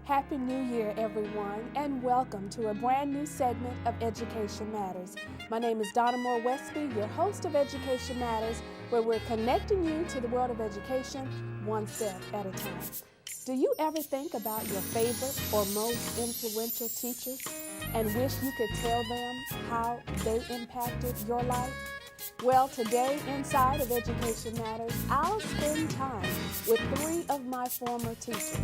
Happy New Year, everyone, and welcome to a brand new segment of Education Matters. My name is Donna Moore Westby, your host of Education Matters, where we're connecting you to the world of education one step at a time. Do you ever think about your favorite or most influential teachers and wish you could tell them how they impacted your life? Well, today, inside of Education Matters, I'll spend time with 3 of my former teachers.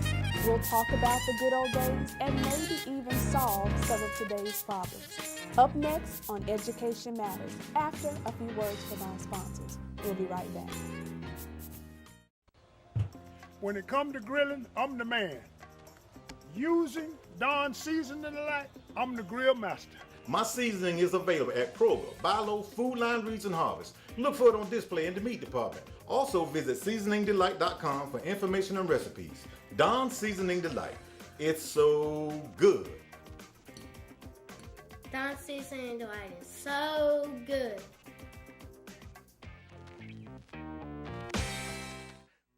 We'll talk about the good old days and maybe even solve some of today's problems. Up next on Education Matters, after a few words from our sponsors. We'll be right back. When it comes to grilling, I'm the man. Using Dawn Seasoning Delight, I'm the grill master. My seasoning is available at Kroger, Bi-Lo, Food Line, Reeds, and Harvest. Look for it on display in the meat department. Also visit seasoningdelight.com for information and recipes. Dawn Seasoning Delight. It's so good. Dawn Seasoning Delight is so good.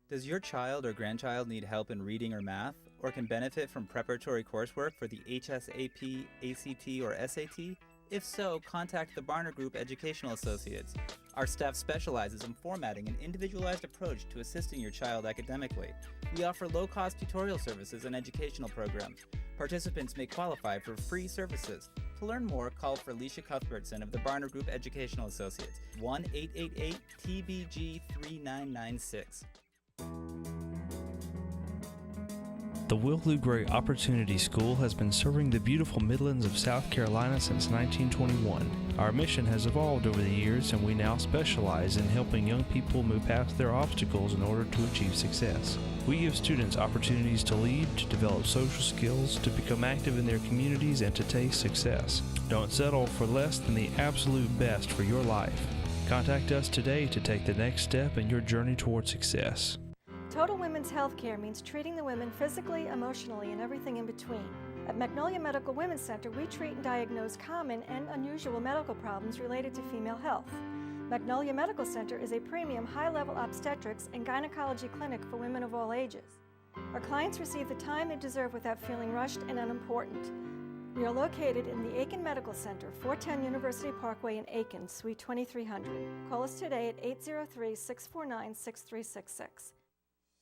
Does your child or grandchild need help in reading or math, or can benefit from preparatory coursework for the HSAP, ACT, or SAT? If so, contact the Barner Group Educational Associates. Our staff specializes in formatting an individualized approach to assisting your child academically. We offer low-cost tutorial services and educational programs. Participants may qualify for free services. To learn more, call for Alicia Cuthbertson of the Barner Group Educational Associates, 1-888-TBG-3996. The Will Lou Gray Opportunity School has been serving the beautiful Midlands of South Carolina since 1921. Our mission has evolved over the years, and we now specialize in helping young people move past their obstacles in order to achieve success. We give students opportunities to lead, to develop social skills, to become active in their communities, and to taste success. Don't settle for less than the absolute best for your life. Contact us today to take the next step in your journey toward success. Total Women's Healthcare means treating the women physically, emotionally, and everything in between. At Magnolia Medical Women's Center, we treat and diagnose common and unusual medical problems related to female health. Magnolia Medical Center is a premium high-level obstetrics and gynecology clinic for women of all ages. Our clients receive the time they deserve without feeling rushed and unimportant. We are located in the Aiken Medical Center, 410 University Parkway in Aiken, Suite 2300. Call us today at 803-649-6366.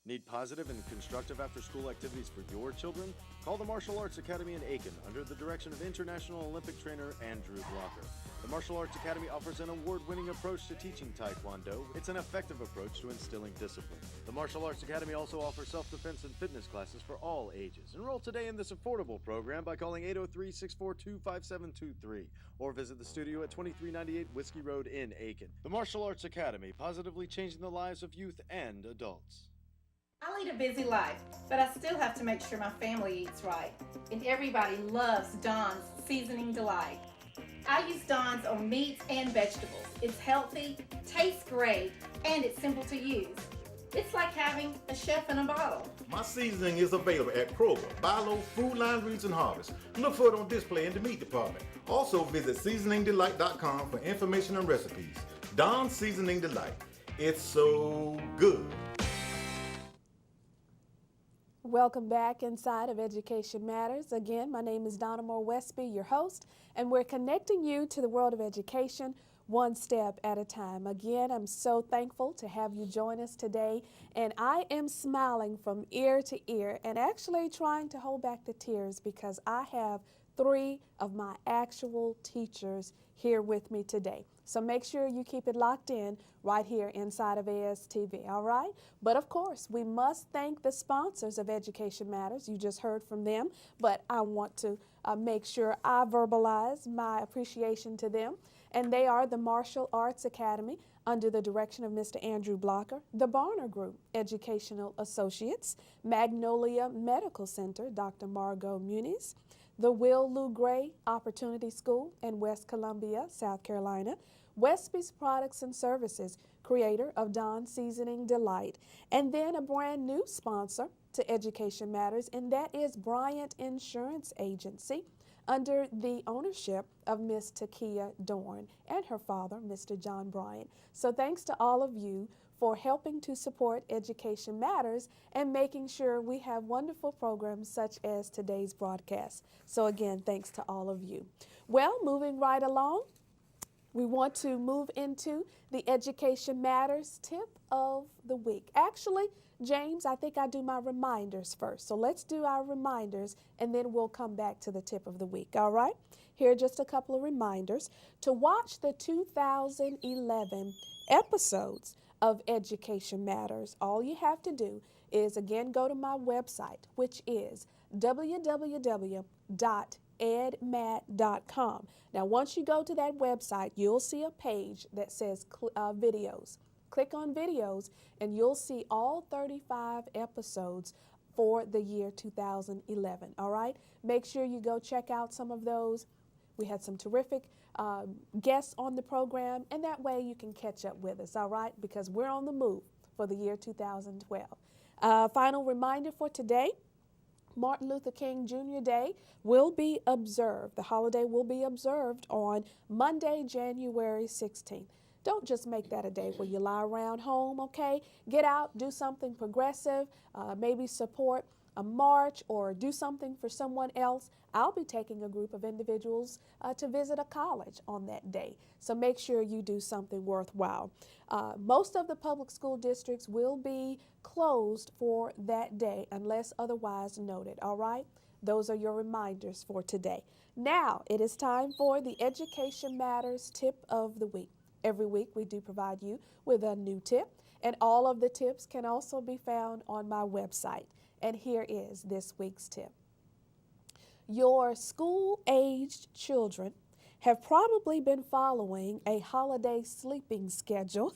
Need positive and constructive after-school activities for your children? Call the Martial Arts Academy in Aiken under the direction of International Olympic trainer Andrew Blocker. The Martial Arts Academy offers an award-winning approach to teaching Taekwondo. It's an effective approach to instilling discipline. The Martial Arts Academy also offers self-defense and fitness classes for all ages. Enroll today in this affordable program by calling 803-642-5723 or visit the studio at 2398 Whiskey Road in Aiken. The Martial Arts Academy, positively changing the lives of youth and adults. I lead a busy life, but I still have to make sure my family eats right. And everybody loves Dawn's Seasoning Delight. I use Dawn's on meats and vegetables. It's healthy, tastes great, and it's simple to use. It's like having a chef in a bottle. My seasoning is available at Kroger, Bi-Lo, Food Line, Reeds, and Harvest. Look for it on display in the meat department. Also visit seasoningdelight.com for information and recipes. Dawn Seasoning Delight. It's so good. Welcome back inside of Education Matters. Again, my name is Donna Moore Westby, your host, and we're connecting you to the world of education one step at a time. Again, I'm so thankful to have you join us today, and I am smiling from ear to ear and actually trying to hold back the tears because I have 3 of my actual teachers here with me today. So make sure you keep it locked in right here inside of ASTV, all right? But of course, we must thank the sponsors of Education Matters. You just heard from them, but I want to make sure I verbalize my appreciation to them. And they are the Martial Arts Academy under the direction of Mr. Andrew Blocker, the Barner Group Educational Associates, Magnolia Medical Center, Dr. Margot Muniz, the Will Lou Gray Opportunity School in West Columbia, South Carolina, Westby's Products and Services, creator of Dawn Seasoning Delight, and then a brand new sponsor to Education Matters, and that is Bryant Insurance Agency under the ownership of Miss Takia Dorn and her father, Mr. John Bryant. So thanks to all of you for helping to support Education Matters and making sure we have wonderful programs such as today's broadcast. So again, thanks to all of you. Well, moving right along, we want to move into the Education Matters tip of the week. Actually, James, I think I do my reminders first. So let's do our reminders and then we'll come back to the tip of the week, all right? Here are just a couple of reminders. To watch the 2011 episodes of Education Matters, all you have to do is, again, go to my website, which is www.edmat.com. Now, once you go to that website, you'll see a page that says videos. Click on videos and you'll see all 35 episodes for the year 2011, all right? Make sure you go check out some of those. We had some terrific guests on the program, and that way you can catch up with us, all right? Because we're on the move for the year 2012. Final reminder for today, Martin Luther King Jr. Day will be observed. The holiday will be observed on Monday, January 16th. Don't just make that a day where you lie around home, okay? Get out, do something progressive, maybe support a march or do something for someone else. I'll be taking a group of individuals to visit a college on that day. So make sure you do something worthwhile. Most of the public school districts will be closed for that day unless otherwise noted, all right? Those are your reminders for today. Now it is time for the Education Matters tip of the week. Every week we do provide you with a new tip, and all of the tips can also be found on my website. And here is this week's tip. Your school-aged children have probably been following a holiday sleeping schedule,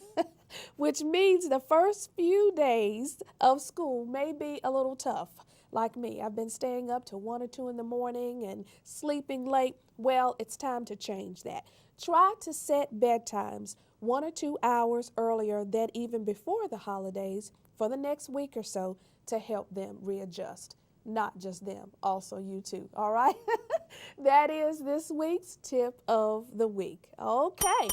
which means the first few days of school may be a little tough. Like me, I've been staying up to 1 or 2 in the morning and sleeping late. Well, it's time to change that. Try to set bedtimes 1 or 2 hours earlier than even before the holidays for the next week or so to help them readjust. Not just them, also you too, all right? That is this week's tip of the week. Okay.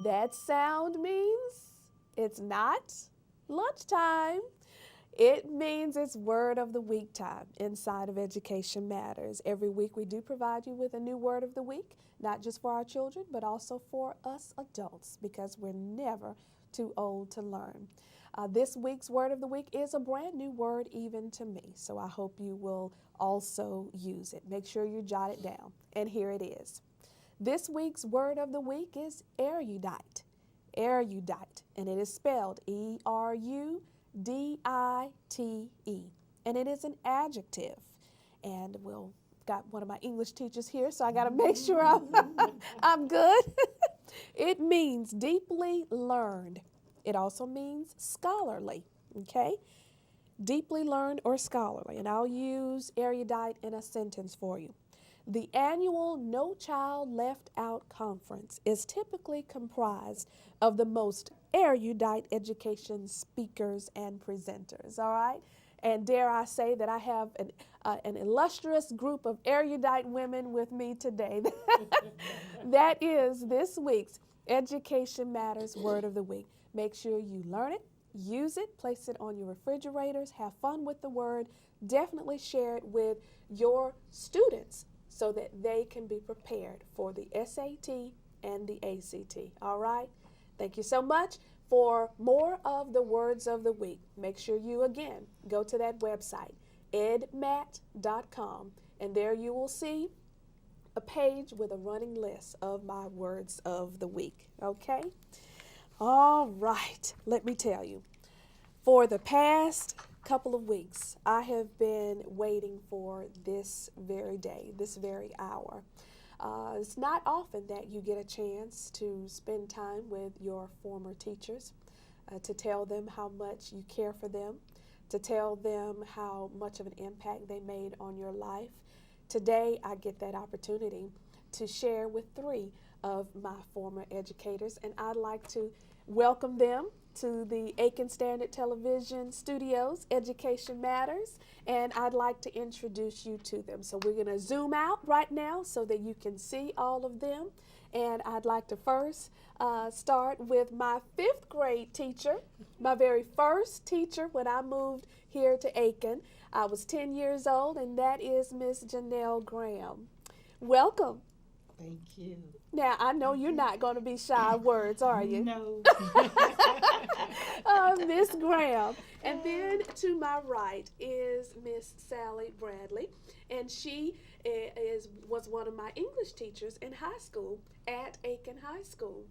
That sound means it's not lunchtime. It means it's Word of the Week time inside of Education Matters. Every week we do provide you with a new Word of the Week, not just for our children, but also for us adults, because we're never too old to learn. This week's Word of the Week is a brand new word even to me, so I hope you will also use it. Make sure you jot it down, and here it is. This week's Word of the Week is erudite. Erudite, and it is spelled E-R-U-D-I-T-E, and it is an adjective. And we'll got one of my English teachers here, so I got to make sure I'm good. It means deeply learned. It also means scholarly, okay? Deeply learned or scholarly, and I'll use erudite in a sentence for you. The annual No Child Left Out Conference is typically comprised of the most erudite education speakers and presenters, all right? And dare I say that I have an illustrious group of erudite women with me today. That is this week's Education Matters Word of the Week. Make sure you learn it, use it, place it on your refrigerators, have fun with the word. Definitely share it with your students so that they can be prepared for the SAT and the ACT. All right? Thank you so much. For more of the words of the week, make sure you again go to that website, edmat.com, and there you will see a page with a running list of my words of the week. Okay? All right, let me tell you, for the past couple of weeks, I have been waiting for this very day, this very hour. It's not often that you get a chance to spend time with your former teachers, to tell them how much you care for them, to tell them how much of an impact they made on your life. Today, I get that opportunity to share with 3 of my former educators, and I'd like to welcome them to the Aiken Standard Television Studios, Education Matters, and I'd like to introduce you to them. So we're going to zoom out right now so that you can see all of them. And I'd like to first start with my 5th grade teacher, my very first teacher when I moved here to Aiken. I was 10 years old, and that is Miss Janelle Graham. Welcome. Thank you. Now, I know you're not going to be shy of words, are you? No. Miss Graham. And then to my right is Miss Sally Bradley, and she was one of my English teachers in high school at Aiken High School.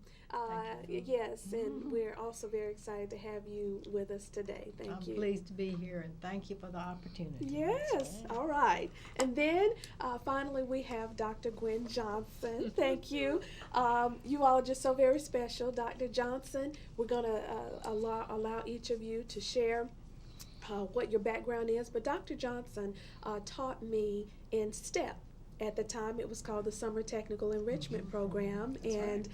Yes, and we're also very excited to have you with us today. Thank you. I'm pleased to be here, and thank you for the opportunity. Yes, all right. And then finally we have Dr. Gwen Johnson. Thank you. You all are just so very special. Dr. Johnson, we're going to allow each of you to share what your background is, but Dr. Johnson taught me in STEP. At the time, it was called the Summer Technical Enrichment Program, and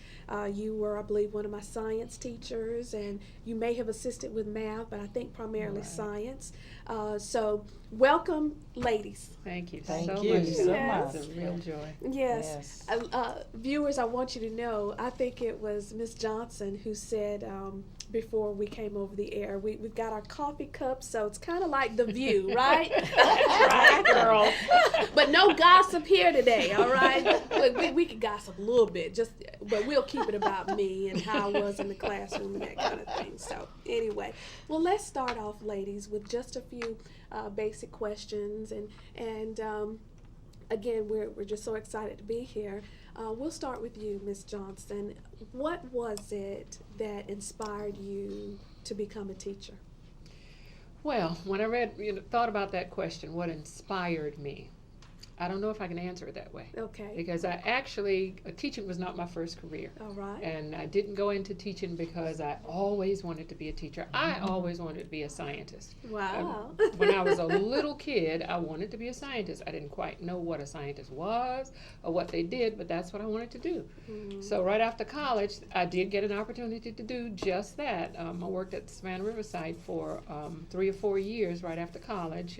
you were, I believe, one of my science teachers, and you may have assisted with math, but I think primarily science. So welcome, ladies. Thank you. Thank you so much. It's a real joy. Yes. Viewers, I want you to know, I think it was Miss Johnson who said before we came over the air, we've got our coffee cups, so it's kind of like The View, right? Right, girl. But no gossip here today, all right? Look, we could gossip a little bit, but we'll keep it about me and how I was in the classroom and that kind of thing. So anyway, well, let's start off, ladies, with just a few basic questions. And again, we're just so excited to be here. We'll start with you, Miss Johnson. What was it that inspired you to become a teacher? Well, when I thought about that question, what inspired me, I don't know if I can answer it that way. Okay. Because teaching was not my first career. All right. And I didn't go into teaching because I always wanted to be a teacher. I always wanted to be a scientist. Wow. When I was a little kid, I wanted to be a scientist. I didn't quite know what a scientist was or what they did, but that's what I wanted to do. So right after college, I did get an opportunity to do just that. I worked at Savannah Riverside for 3 or 4 years right after college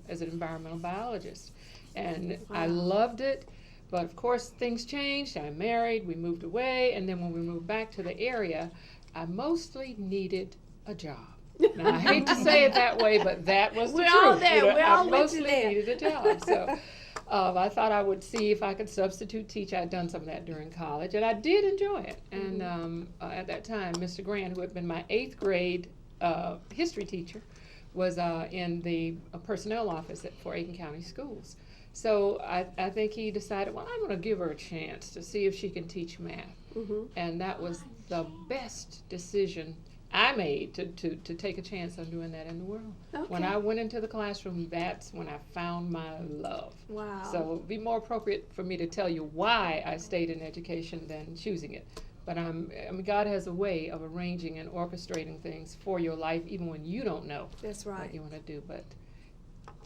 as an environmental biologist. And I loved it, but of course things changed. I married, we moved away, and then when we moved back to the area, I mostly needed a job. Now, I hate to say it that way, but that was the truth. All there. We're all I mostly needed a job. So I thought I would see if I could substitute teach. I'd done some of that during college, and I did enjoy it. And at that time, Mr. Grant, who had been my 8th grade history teacher, was in the personnel office for Aiken County Schools. So I think he decided, well, I'm going to give her a chance to see if she can teach math. And that was the best decision I made to take a chance on doing that in the world. Okay. When I went into the classroom, that's when I found my love. Wow. So it would be more appropriate for me to tell you why I stayed in education than choosing it. But I mean, God has a way of arranging and orchestrating things for your life, even when you don't know That's right. what you want to do. But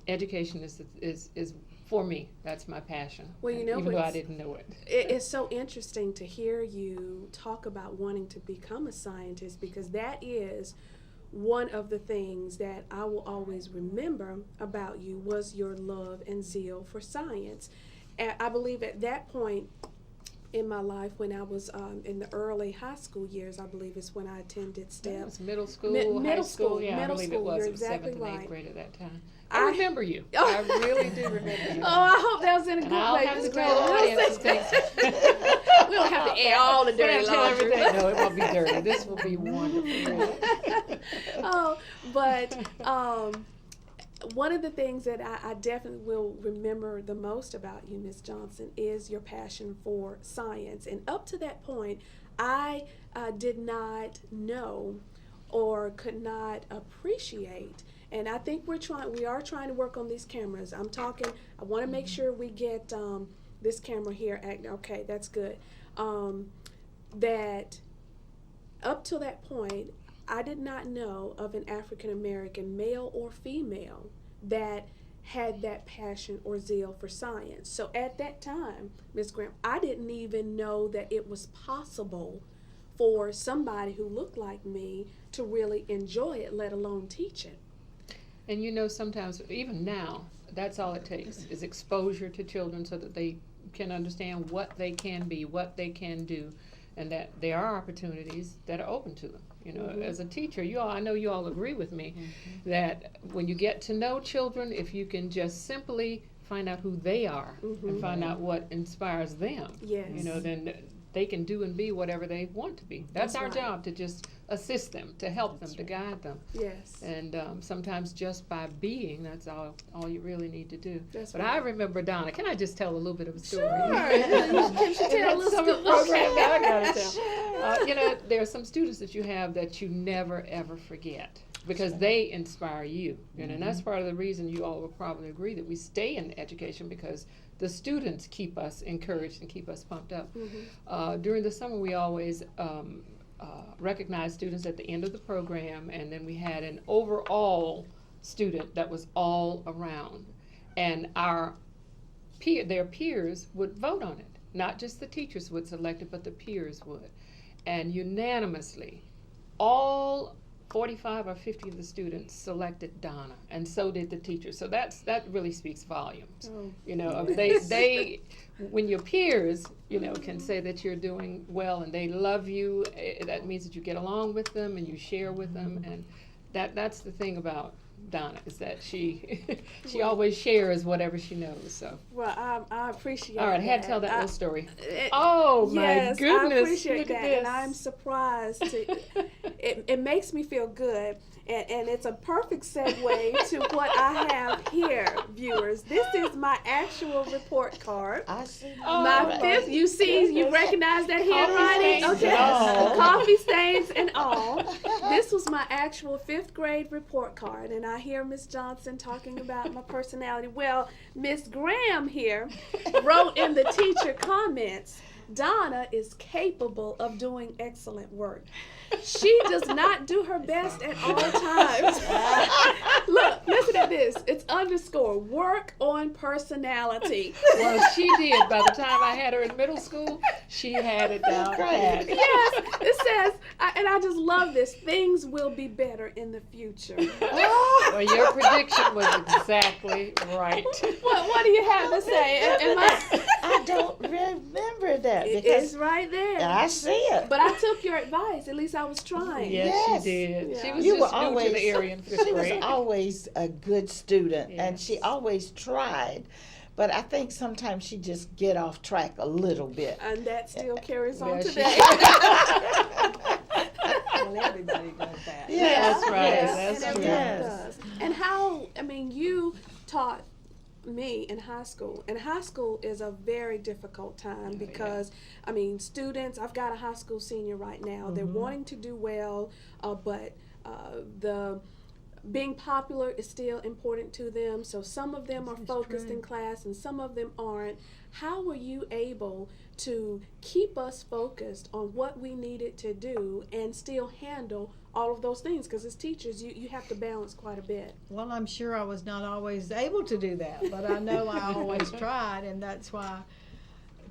education is for me, that's my passion. Well, you know, even though I didn't know it. It's so interesting to hear you talk about wanting to become a scientist, because that is one of the things that I will always remember about you was your love and zeal for science. And I believe at that point in my life, when I was in the early high school years, I believe is when I attended STEP. It was middle school, middle high school, school. Yeah, middle I believe school. it was. You're It was exactly 7th and 8th right. grade at that time. I remember you. Oh. I really do remember you. Oh, I hope that was in a good And I'll way. have to Miss tell the Graham. audience things. We don't have to air all the We dirty don't tell laundry. everything. No, it won't be dirty. This will be wonderful. Oh, but one of the things that I definitely will remember the most about you, Miss Johnson, is your passion for science. And up to that point, I did not know or could not appreciate. And I think we are trying to work on these cameras. I want to make sure we get this camera here. Okay, that's good. That up till that point, I did not know of an African American, male or female, that had that passion or zeal for science. So at that time, Ms. Graham, I didn't even know that it was possible for somebody who looked like me to really enjoy it, let alone teach it. And you know, sometimes, even now, that's all it takes, is exposure to children so that they can understand what they can be, what they can do, and that there are opportunities that are open to them. You know, as a teacher, I know you all agree with me that when you get to know children, if you can just simply find out who they are and find out what inspires them, you know, then they can do and be whatever they want to be. That's our job, to just assist them, to help them, to guide them. Yes. And sometimes just by being, that's all you really need to do. That's but right. I remember Donna. Can I just tell a little bit of a story? Sure. Can she tell a little summer story? program that I gotta tell. You know, there are some students that you have that you never ever forget, because they inspire you. You know, and that's part of the reason you all will probably agree that we stay in education, because the students keep us encouraged and keep us pumped up. During the summer, we always recognize students at the end of the program, and then we had an overall student that was all around, and their peers would vote on it. Not just the teachers would select it, but the peers would, and unanimously, all 45 or 50 of the students selected Donna, and so did the teachers. So that really speaks volumes. You know, they when your peers, you know, can say that you're doing well and they love you, that means that you get along with them and you share with them, and that's the thing about Donna, is that she always shares whatever she knows. So well, I appreciate that. All right, I had to tell that little story. Oh my goodness. I appreciate Look that, at this. and I'm surprised. It makes me feel good, and it's a perfect segue to what I have here, viewers. This is my actual report card. I see. My fifth, you recognize that handwriting? Okay. Coffee stains and all. This was my actual 5th grade report card, and I hear Miss Johnson talking about my personality. Well, Miss Graham here wrote in the teacher comments, Donna is capable of doing excellent work. She does not do her best at all times. Look, listen at this. It's underscore work on personality. Well, she did. By the time I had her in middle school, she had it down pat. Yes, it says, and I just love this, things will be better in the future. Well, your prediction was exactly right. What do you have to say? I don't remember that. It's right there. I see it. But I took your advice. At least I was trying. Yes, she did. Yeah. She was You just were new always, to the area in 5th she was grade. always a good student, and Yes. she always tried. But I think sometimes she just get off track a little bit. And that still carries on Yeah, she today. Well, everybody does that. Yeah, that's right. Yes. That's And true. everyone does. And how, I mean, you taught me in high school, and high school is a very difficult time because I mean, students, I've got a high school senior right now, they're wanting to do well, but the being popular is still important to them, so some of them are focused in class and some of them aren't. How were you able to keep us focused on what we needed to do and still handle all of those things? Because as teachers, you have to balance quite a bit. Well, I'm sure I was not always able to do that, but I know I always tried, and that's why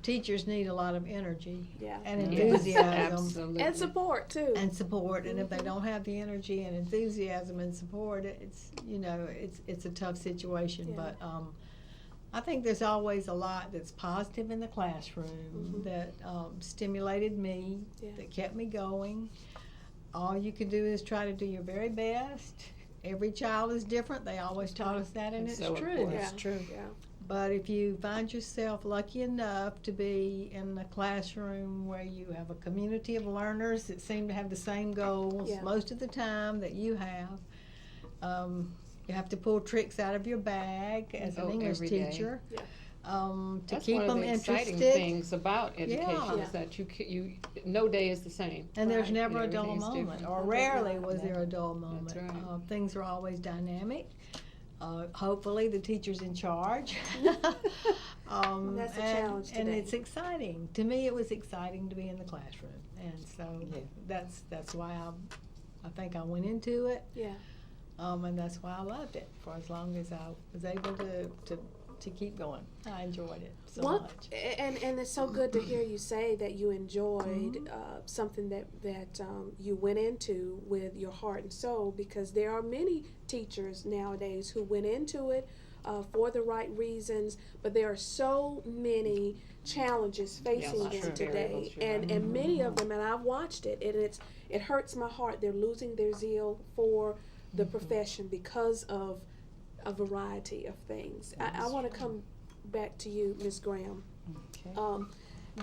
teachers need a lot of energy and enthusiasm. Absolutely. And support too. And support, and if they don't have the energy and enthusiasm and support, it's, you know, it's a tough situation. But I think there's always a lot that's positive in the classroom that stimulated me, that kept me going. All you can do is try to do your very best. Every child is different. They always taught us that, and it's so true. important. It's true. But if you find yourself lucky enough to be in a classroom where you have a community of learners that seem to have the same goals most of the time that you have to pull tricks out of your bag as an English teacher to That's keep one of them the interested. exciting things about education is that you no day is the same. And there's never You a know, dull everything's moment, different. or rarely was there a dull moment. That's right. Things are always dynamic. Hopefully the teacher's in charge. That's a challenge and today. it's exciting. To me, it was exciting to be in the classroom, and so that's why I think I went into it. Yeah. And that's why I loved it for as long as I was able to to keep going. I enjoyed it so What, much. and it's so good to hear you say that you enjoyed something that you went into with your heart and soul, because there are many teachers nowadays who went into it for the right reasons, but there are so many challenges facing them today, and many of them, and I've watched it, and it hurts my heart. They're losing their zeal for the profession because of a variety of things. I want to come back to you, Ms. Graham. Okay.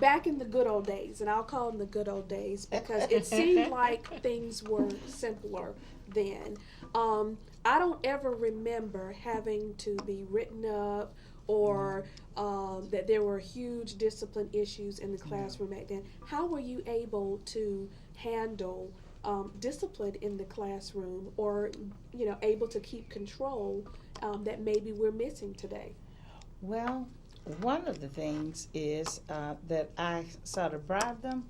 Back in the good old days, and I'll call them the good old days because it seemed like things were simpler then. I don't ever remember having to be written up or that there were huge discipline issues in the classroom back then. How were you able to handle discipline in the classroom, or able to keep control that maybe we're missing today? Well, one of the things is that I sort of bribe them,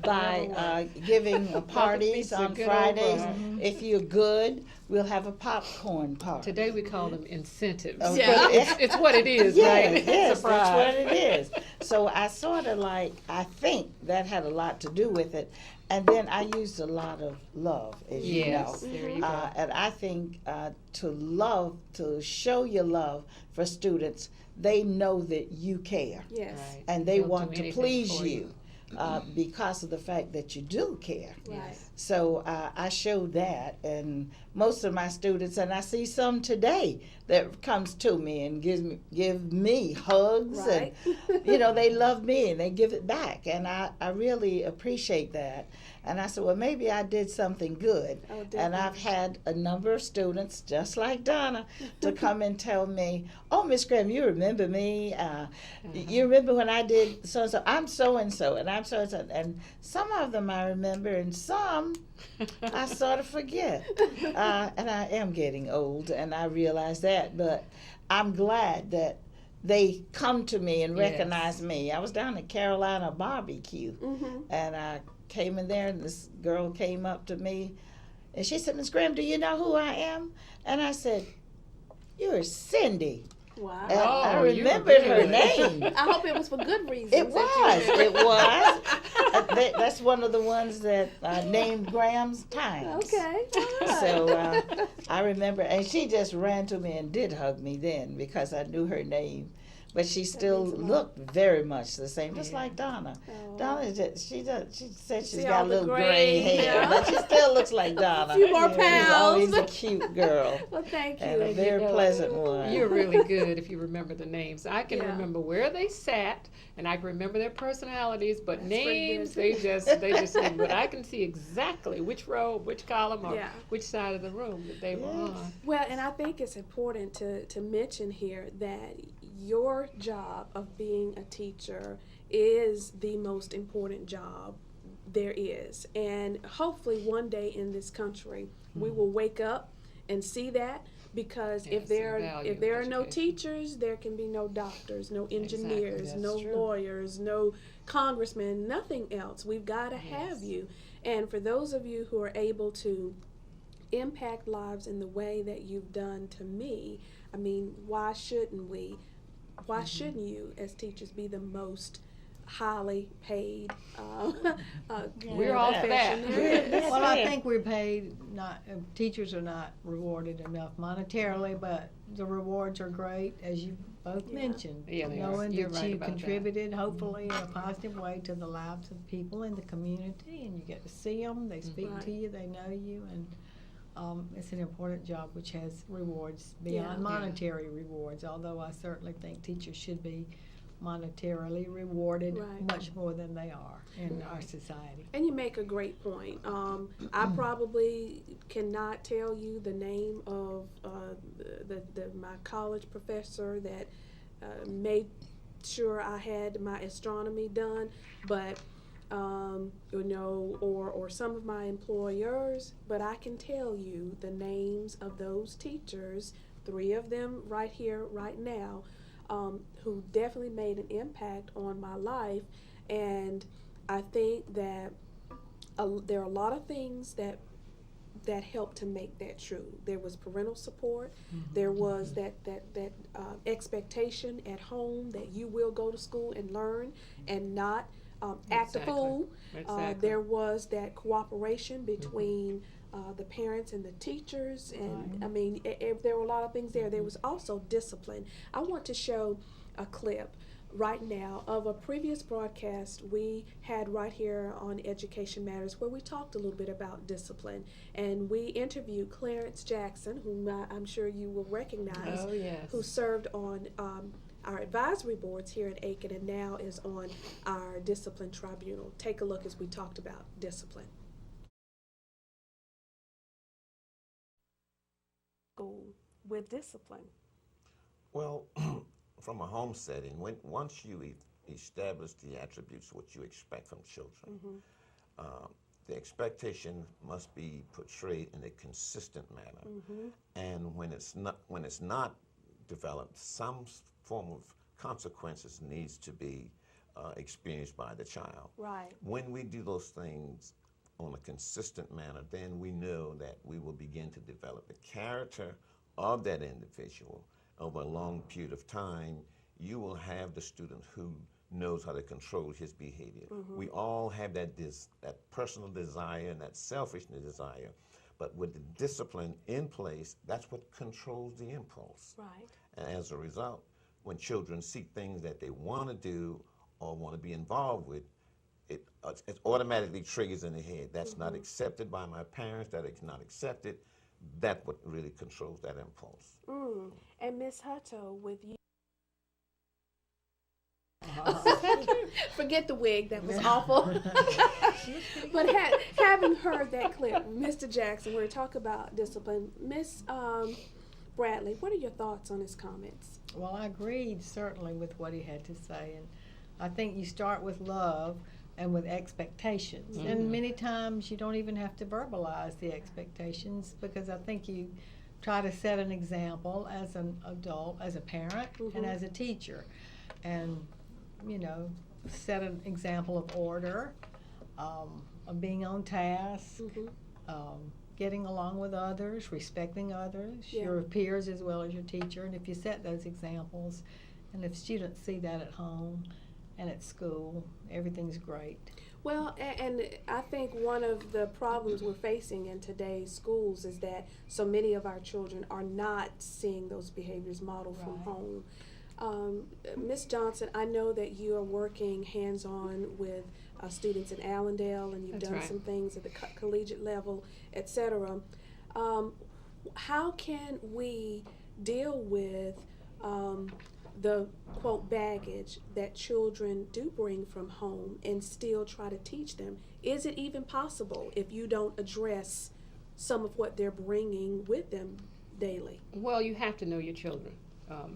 by giving parties on Fridays. If you're good, we'll have a popcorn party. Today we call them incentives. Okay. Yeah. It's what it is, right? Yes, that's what it is. So I sort of I think that had a lot to do with it. And then I used a lot of love, as you know. There you go. And I think to show your love for students, they know that you care. Yes. Right. And they They'll want do to anything please for you because of the fact that you do care. Right. So I showed that, and most of my students, and I see some today that comes to me and give me hugs, Right. and they love me and they give it back, and I really appreciate that. And I said, well, maybe I did something good. Oh, and definitely. I've had a number of students, just like Donna, to come and tell me, oh, Miss Graham, you remember me? You remember when I did so-and-so? I'm so-and-so, and I'm so-and-so. And some of them I remember, and some I sort of forget. And I am getting old, and I realize that. But I'm glad that they come to me and recognize me. I was down at Carolina Barbecue, and I came in there, and this girl came up to me, and she said, Miss Graham, do you know who I am? And I said, you're Cindy. Wow. And I remembered her name. I hope it was for good reasons. It was. That's one of the ones that named Graham's Times. Okay. All right. So I remember, and she just ran to me and did hug me then because I knew her name. But she still looked very much the same, just like Donna. Oh. Donna, she said she's See got all a the little gray gray hair, hair. but she still looks like Donna. A few more She's pounds. always a cute girl. Well, thank you. And a very pleasant one. You're really good if you remember the names. I can Yeah. remember where they sat, and I can remember their personalities, but That's pretty names, good. they just but I can see exactly which row, which column, or Yeah. which side of the room that they were on. Well, and I think it's important to mention here that your job of being a teacher is the most important job there is. And hopefully one day in this country, we will wake up and see that, because if Yes, there the value if of there are no education. teachers, there can be no doctors, no engineers, that's no true. lawyers, no congressmen, nothing else. We've got to have you. And for those of you who are able to impact lives in the way that you've done to me, I mean, why shouldn't we? Why shouldn't you, as teachers, be the most highly paid We're all for that. profession there is? Well, I think we're paid teachers are not rewarded enough monetarily, but the rewards are great, as you both mentioned. Yeah, they are. Knowing You're that right you about that. contributed, hopefully, in a positive way to the lives of people in the community, and you get to see them, they speak Right. to you, they know you, and it's an important job which has rewards beyond Yeah. monetary rewards, although I certainly think teachers should be monetarily rewarded Right. much more than they are in our society. And you make a great point. I probably cannot tell you the name of my college professor that made sure I had my astronomy done, but or some of my employers, but I can tell you the names of those teachers, 3 of them right here, right now, who definitely made an impact on my life. And I think that there are a lot of things that that helped to make that true. There was parental support. There was that expectation at home that you will go to school and learn and not act a fool. There was that cooperation between the parents and the teachers, and I mean, there were a lot of things there. There was also discipline. I want to show a clip right now of a previous broadcast we had right here on Education Matters, where we talked a little bit about discipline, and we interviewed Clarence Jackson, whom I'm sure you will recognize, who served on our advisory boards here at Aiken and now is on our discipline tribunal. Take a look as we talked about discipline. School with discipline. Well, from a home setting, once you establish the attributes, what you expect from children, the expectation must be portrayed in a consistent manner. And when it's not developed, some form of consequences needs to be experienced by the child. Right. When we do those things on a consistent manner, then we know that we will begin to develop the character of that individual. Over a long period of time, you will have the student who knows how to control his behavior. We all have that personal desire and that selfish desire, but with the discipline in place, that's what controls the impulse. Right. And as a result, when children see things that they want to do or want to be involved with, it automatically triggers in the head. That's not accepted by my parents, that is not accepted. That's what really controls that impulse. And Ms. Hutto, with you. Forget the wig, that was awful. But having heard that clip, Mr. Jackson, where we talk about discipline, Miss Bradley, what are your thoughts on his comments? Well, I agreed certainly with what he had to say, and I think you start with love and with expectations. And many times you don't even have to verbalize the expectations, because I think you try to set an example as an adult, as a parent, and as a teacher. And, you know, set an example of order, of being on task, getting along with others, respecting others, your peers as well as your teacher. And if you set those examples, and if students see that at home and at school, everything's great. Well, and I think one of the problems we're facing in today's schools is that so many of our children are not seeing those behaviors modeled from home. Ms. Johnson, I know that you are working hands-on with students in Allendale, and you've done some things at the collegiate level, etc. How can we deal with the, quote, baggage that children do bring from home and still try to teach them? Is it even possible if you don't address some of what they're bringing with them daily? Well, you have to know your children.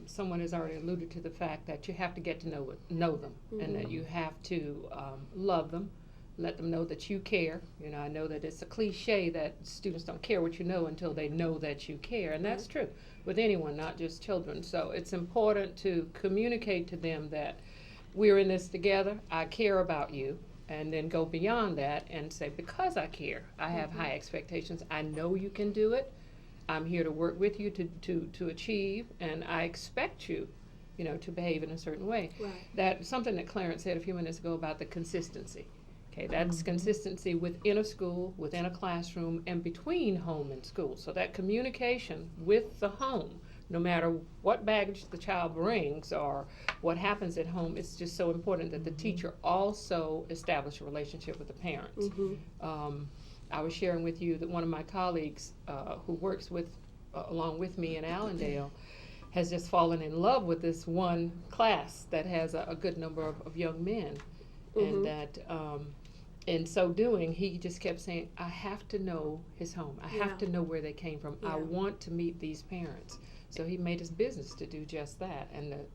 Someone has already alluded to the fact that you have to get to know them, and that you have to love them, let them know that you care. You know, I know that it's a cliche that students don't care what you know until they know that you care, and that's true with anyone, not just children. So it's important to communicate to them that we're in this together, I care about you, and then go beyond that and say, because I care, I have high expectations, I know you can do it, I'm here to work with you to achieve, and I expect you, you know, to behave in a certain way. That's something that Clarence said a few minutes ago about the consistency. Okay, that's consistency within a school, within a classroom, and between home and school. So that communication with the home, no matter what baggage the child brings or what happens at home, it's just so important that the teacher also establish a relationship with the parents. I was sharing with you that one of my colleagues who works with along with me in Allendale has just fallen in love with this one class that has a good number of young men, and that in so doing, he just kept saying, I have to know his home. I have to know where they came from. I want to meet these parents. So he made his business to do just that, and it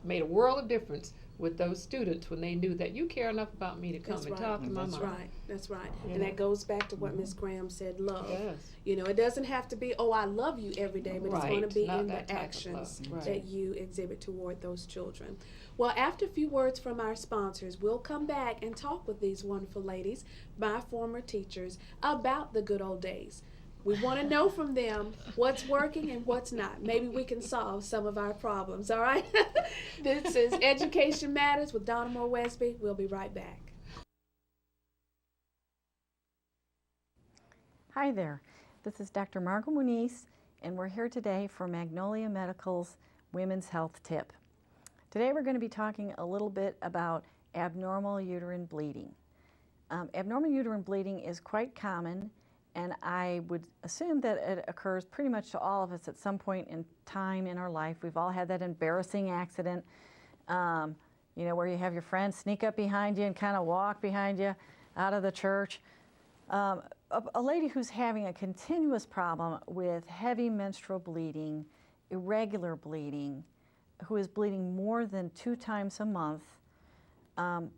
made a world of difference with those students when they knew that you care enough about me to come and talk to my mom. That's right. And that goes back to what Ms. Graham said, love. You know, it doesn't have to be, oh, I love you every day, but it's going to be in the actions that you exhibit toward those children. Well, after a few words from our sponsors, we'll come back and talk with these wonderful ladies, my former teachers, about the good old days. We want to know from them what's working and what's not. Maybe we can solve some of our problems, all right? This is Education Matters with Donna Moore Westby. We'll be right back. Hi there. This is Dr. Margot Muniz, and we're here today for Magnolia Medical's Women's Health Tip. Today we're going to be talking a little bit about abnormal uterine bleeding. Abnormal uterine bleeding is quite common, and I would assume that it occurs pretty much to all of us at some point in time in our life. We've all had that embarrassing accident, where you have your friend sneak up behind you and kind of walk behind you out of the church. A lady who's having a continuous problem with heavy menstrual bleeding, irregular bleeding, who is bleeding more than 2 times a month,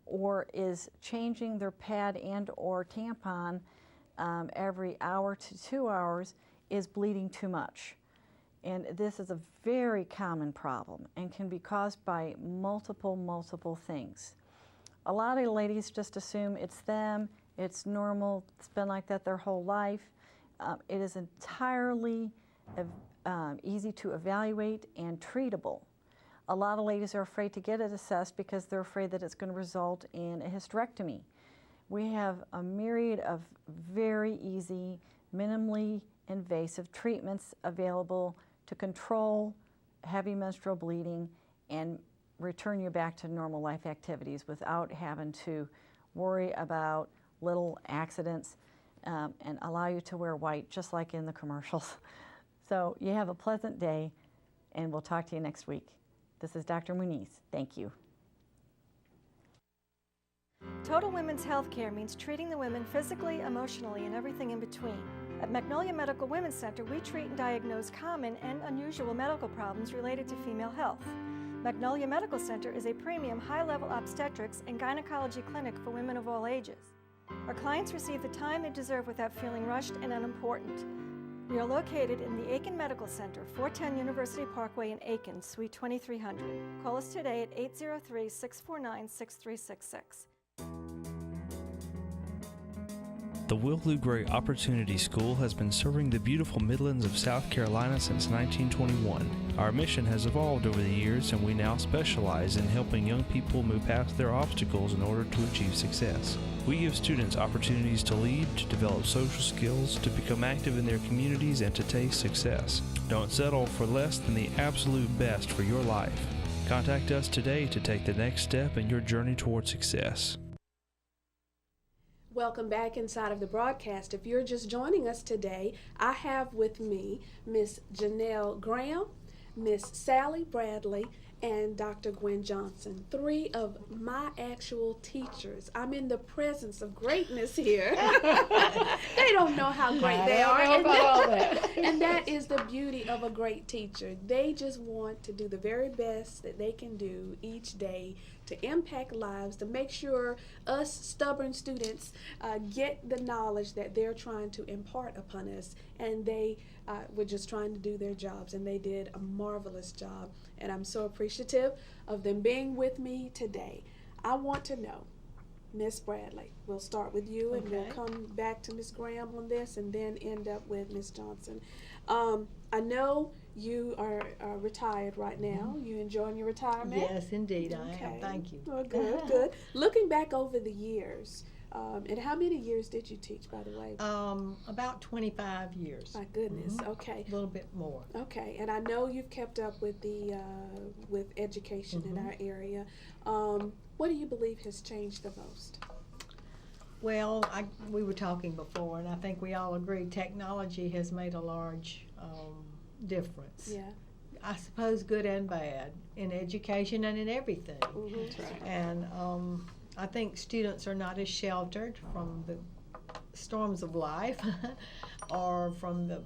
or is changing their pad and or tampon every hour to 2 hours, is bleeding too much. And this is a very common problem and can be caused by multiple things. A lot of ladies just assume it's them, it's normal, it's been like that their whole life. It is entirely easy to evaluate and treatable. A lot of ladies are afraid to get it assessed because they're afraid that it's going to result in a hysterectomy. We have a myriad of very easy, minimally invasive treatments available to control heavy menstrual bleeding and return you back to normal life activities without having to worry about little accidents and allow you to wear white just like in the commercials. So you have a pleasant day, and we'll talk to you next week. This is Dr. Muniz. Thank you. Total women's health care means treating the women physically, emotionally, and everything in between. At Magnolia Medical Women's Center, we treat and diagnose common and unusual medical problems related to female health. Magnolia Medical Center is a premium high-level obstetrics and gynecology clinic for women of all ages. Our clients receive the time they deserve without feeling rushed and unimportant. We are located in the Aiken Medical Center, 410 University Parkway in Aiken, Suite 2300. Call us today at 803-649-6366. The Will Lou Gray Opportunity School has been serving the beautiful Midlands of South Carolina since 1921. Our mission has evolved over the years, and we now specialize in helping young people move past their obstacles in order to achieve success. We give students opportunities to lead, to develop social skills, to become active in their communities, and to taste success. Don't settle for less than the absolute best for your life. Contact us today to take the next step in your journey toward success. Welcome back inside of the broadcast. If you're just joining us today, I have with me Miss Janelle Graham, Miss Sally Bradley, and Dr. Gwen Johnson, 3 of my actual teachers. I'm in the presence of greatness here. They don't know how great they are. And that is the beauty of a great teacher. They just want to do the very best that they can do each day to impact lives, to make sure us stubborn students get the knowledge that they're trying to impart upon us. And they were just trying to do their jobs, and they did a marvelous job. And I'm so appreciative of them being with me today. I want to know, Miss Bradley, we'll start with you, and we'll come back to Miss Graham on this, and then end up with Miss Johnson. I know you are retired right now. You enjoying your retirement? Yes, indeed, I am. Thank you. Oh, good, good. Looking back over the years, and how many years did you teach, by the way? About 25 years. My goodness. Okay. A little bit more. Okay, and I know you've kept up with the with education in our area. What do you believe has changed the most? Well, we were talking before, and I think we all agree technology has made a large difference. Yeah. I suppose good and bad in education and in everything. That's right. And I think students are not as sheltered from the storms of life or from the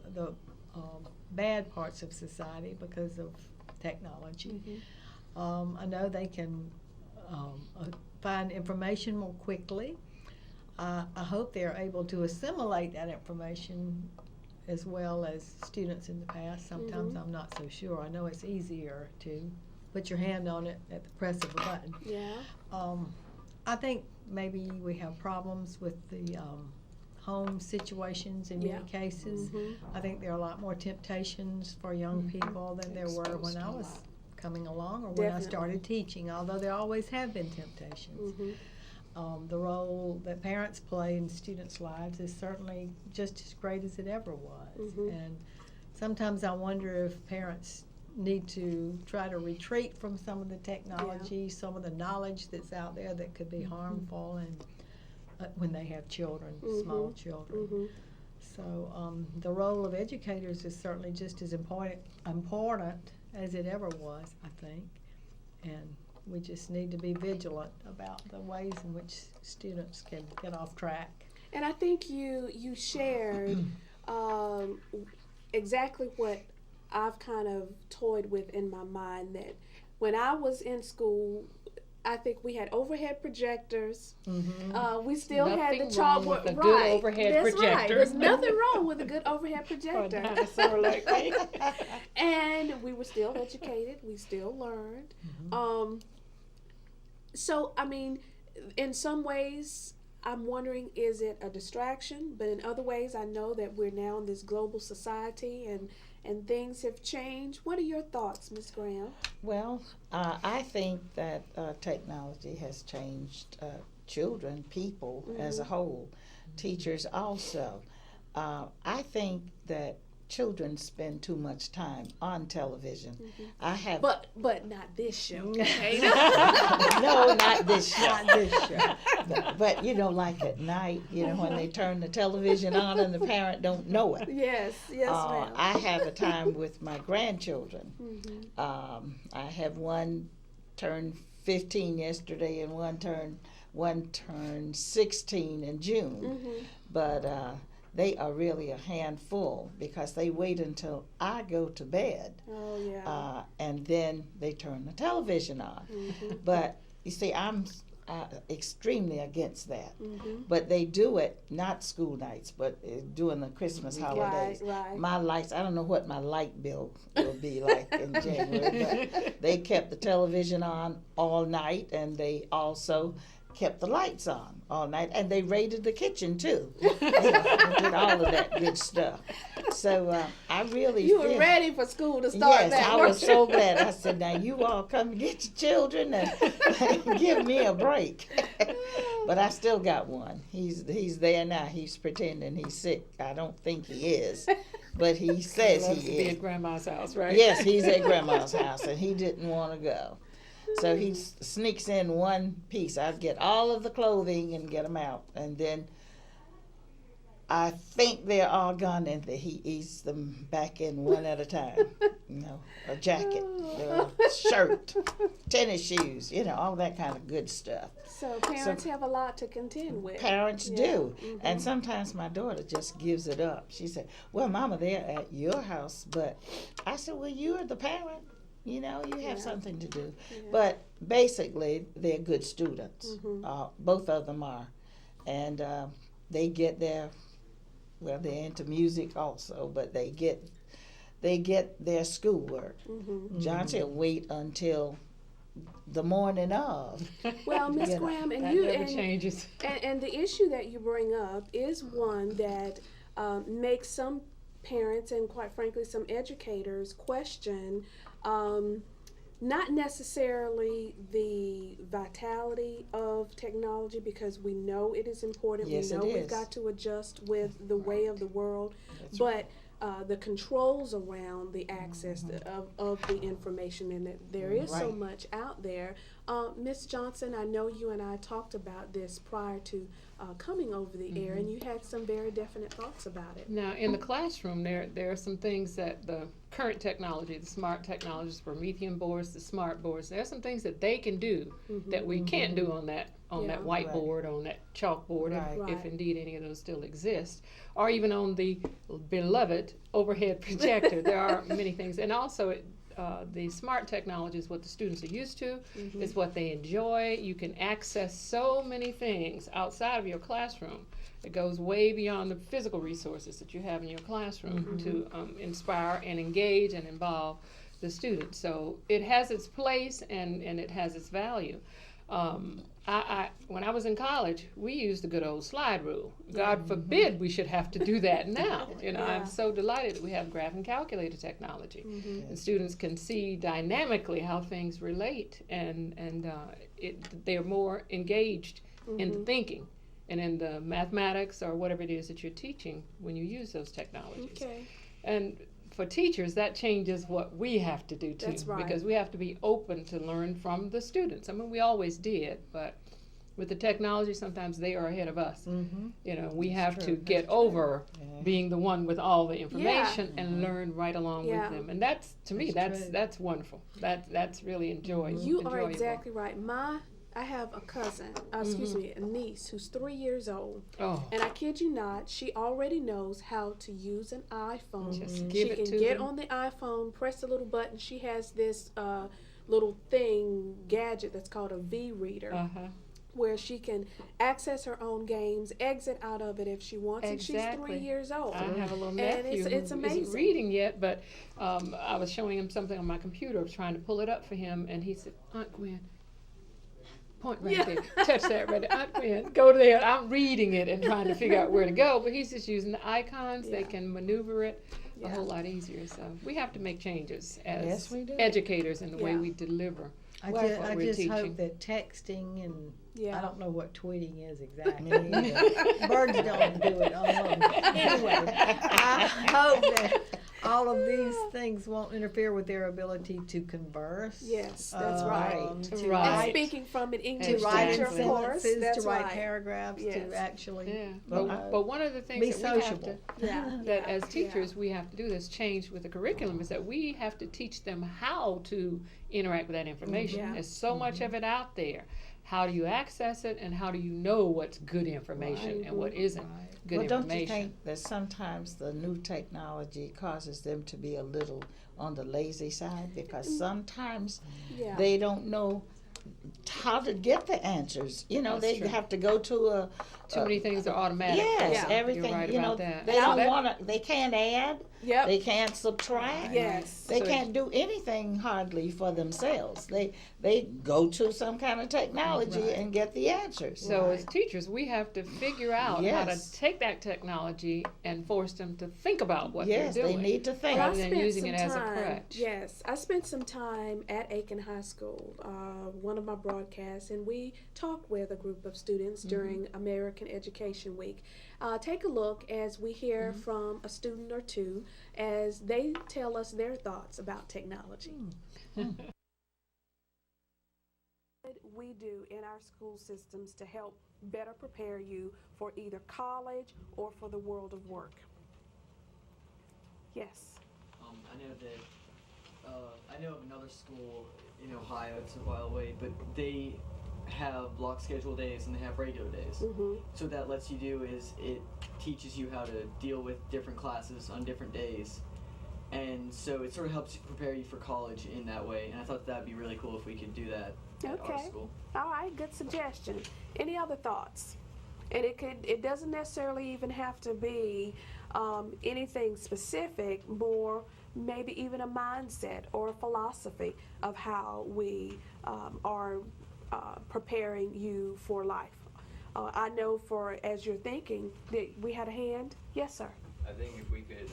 bad parts of society because of technology. I know they can find information more quickly. I hope they're able to assimilate that information as well as students in the past. Sometimes I'm not so sure. I know it's easier to put your hand on it at the press of a button. Yeah. I think maybe we have problems with the home situations in many cases. I think there are a lot more temptations for young people than there were when I was coming along or when I started teaching, although there always have been temptations. The role that parents play in students' lives is certainly just as great as it ever was. And sometimes I wonder if parents need to try to retreat from some of the technology, some of the knowledge that's out there that could be harmful, and when they have children, small children. So the role of educators is certainly just as important as it ever was, I think. And we just need to be vigilant about the ways in which students can get off track. And I think you shared exactly what I've kind of toyed with in my mind, that when I was in school, I think we had overhead projectors. We still had the chalkboard. With a good overhead projector. Right. There's nothing wrong with a good overhead projector. Like me. And we were still educated. We still learned. So, I mean, in some ways, I'm wondering, is it a distraction? But in other ways, I know that we're now in this global society and things have changed. What are your thoughts, Ms. Graham? Well, I think that technology has changed children, people as a whole, teachers also. I think that children spend too much time on television. I have, but not this show. Okay? no, not this show. Not this show. But you know, like at night, you know, when they turn the television on and the parent don't know it. Yes, ma'am. I have a time with my grandchildren. I have one turned 15 yesterday and one turned 16 in June. But they are really a handful because they wait until I go to bed. And then they turn the television on. But you see, I'm extremely against that. But they do it, not school nights, but during the Christmas holidays. My lights, I don't know what my light bill will be like in January, but they kept the television on all night, and they also kept the lights on all night, and they raided the kitchen too. They did all of that good stuff. So I really You were ready for school to start. Yes, I was so glad. I said, now you all come get your children and give me a break. But I still got one. He's there now. He's pretending he's sick. I don't think he is, but he says he is. He be at Grandma's house, right? Yes, he's at Grandma's house, and he didn't want to go. So he sneaks in one piece. I'd get all of the clothing and get them out. And then I think they're all gone, and he eats them back in one at a time. You know, a jacket, a shirt, tennis shoes, you know, all that kind of good stuff. So parents have a lot to contend with. Parents do. And sometimes my daughter just gives it up. She said, well, Mama, they're at your house. But I said, well, you're the parent. You know, you have something to do. But basically, they're good students. Both of them are. And they get their, well, they're into music also, but they get their schoolwork. John said, wait until the morning of. Well, Ms. Graham, and the issue that you bring up is one that makes some parents and, quite frankly, some educators question not necessarily the vitality of technology, because we know it is important. Yes, we know we've got to adjust with the way of the world, but the controls around the access of the information, and that there is so much out there. Ms. Johnson, I know you and I talked about this prior to coming over the air, and you had some very definite thoughts about it. Now, in the classroom, there are some things that the current technology, the smart technologies, Promethean boards, the smart boards, there are some things that they can do that we can't do on that whiteboard, on that chalkboard, if indeed any of those still exist, or even on the beloved overhead projector. There are many things, and also the smart technology is what the students are used to. It's what they enjoy. You can access so many things outside of your classroom. It goes way beyond the physical resources that you have in your classroom to inspire and engage and involve the students. So it has its place and it has its value. When I was in college, we used the good old slide rule. God forbid we should have to do that now. You know, I'm so delighted that we have graph and calculator technology, and students can see dynamically how things relate, and they're more engaged in the thinking and in the mathematics or whatever it is that you're teaching when you use those technologies. Okay. And for teachers, that changes what we have to do too. That's right. Because we have to be open to learn from the students. I mean, we always did, but with the technology, sometimes they are ahead of us. You know, we have to get over being the one with all the information and learn right along with them. And that's, to me, that's wonderful. That's really enjoyable. You are exactly right. I have a cousin, excuse me, a niece who's 3 years old. Oh. And I kid you not, she already knows how to use an iPhone. Just give she it can to get them. on the iPhone, press the little button. She has this little gadget that's called a V-reader. Where she can access her own games, exit out of it if she wants, and she's 3 years old. I have a little and nephew it's who amazing. isn't reading yet, but I was showing him something on my computer, trying to pull it up for him, and he said, Aunt Gwen, point right there, touch that right there. Aunt Gwen, go there. I'm reading it and trying to figure out where to go, but he's just using the icons. They can maneuver it a whole lot easier. So we have to make changes as educators in the way we deliver. I what we're just teaching. hope that texting and I don't know what tweeting is exactly. Me Birds don't do it. Anyway, I hope that all of these things won't interfere with their ability to converse. Yes, that's right. To Right. And speaking from an English to write teacher, in of course. sentences, That's to write right. paragraphs, to actually But one of the things be that we sociable. have to, that as teachers we have to do this change with the curriculum is that we have to teach them how to interact with that information. There's so much of it out there. How do you access it, and how do you know what's good information and what isn't good Well, information? don't you think that sometimes the new technology causes them to be a little on the lazy side? Because sometimes they don't know how to get the answers. You know, That's they true. have to go to Too many things are automatic. Yes, everything. You're right you know, about that. they don't want to. They can't add. Yep. They can't subtract. Yes. They So can't do anything hardly for themselves. They go to some kind of technology and get the answers. So as teachers, we have to figure out how Yes. to take that technology and force them to think about what Yes, they're they doing. need to think. rather than spent using some it as a time- crutch. Yes, I spent some time at Aiken High School, one of my broadcasts, and we talked with a group of students during American Education Week. Take a look as we hear from a student or two as they tell us their thoughts about technology. What we do in our school systems to help better prepare you for either college or for the world of work? Yes. I know that I know of another school in Ohio. It's a while away, but they have block schedule days and they have regular days. So what that lets you do is it teaches you how to deal with different classes on different days, and so it sort of helps prepare you for college in that way. And I thought that'd be really cool if we could do that at our school. All right, good suggestion. Any other thoughts? And it doesn't necessarily even have to be anything specific, more maybe even a mindset or a philosophy of how we are preparing you for life. I know as you're thinking, that we had a hand. Yes, sir. I think if we could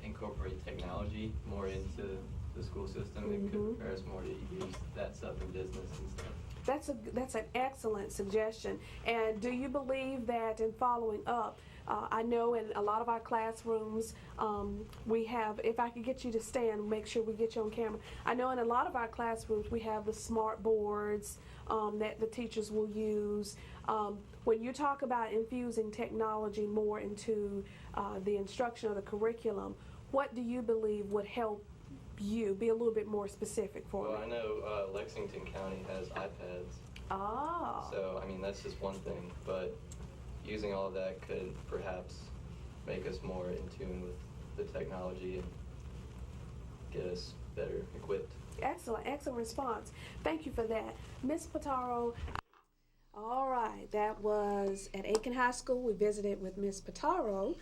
incorporate technology more into the school system, it could prepare us more to use that stuff in business and stuff. That's an excellent suggestion. And do you believe that in following up, I know in a lot of our classrooms, we have, if I could get you to stand, make sure we get you on camera. I know in a lot of our classrooms, we have the smart boards that the teachers will use. When you talk about infusing technology more into the instruction of the curriculum, what do you believe would help you be a little bit more specific for Well, me? I know Lexington County has iPads. Ah. So, I mean, that's just one thing, but using all of that could perhaps make us more in tune with the technology and get us better equipped. Excellent response. Thank you for that. Ms. Pataro, All right, that was at Aiken High School. We visited with Miss Pataro.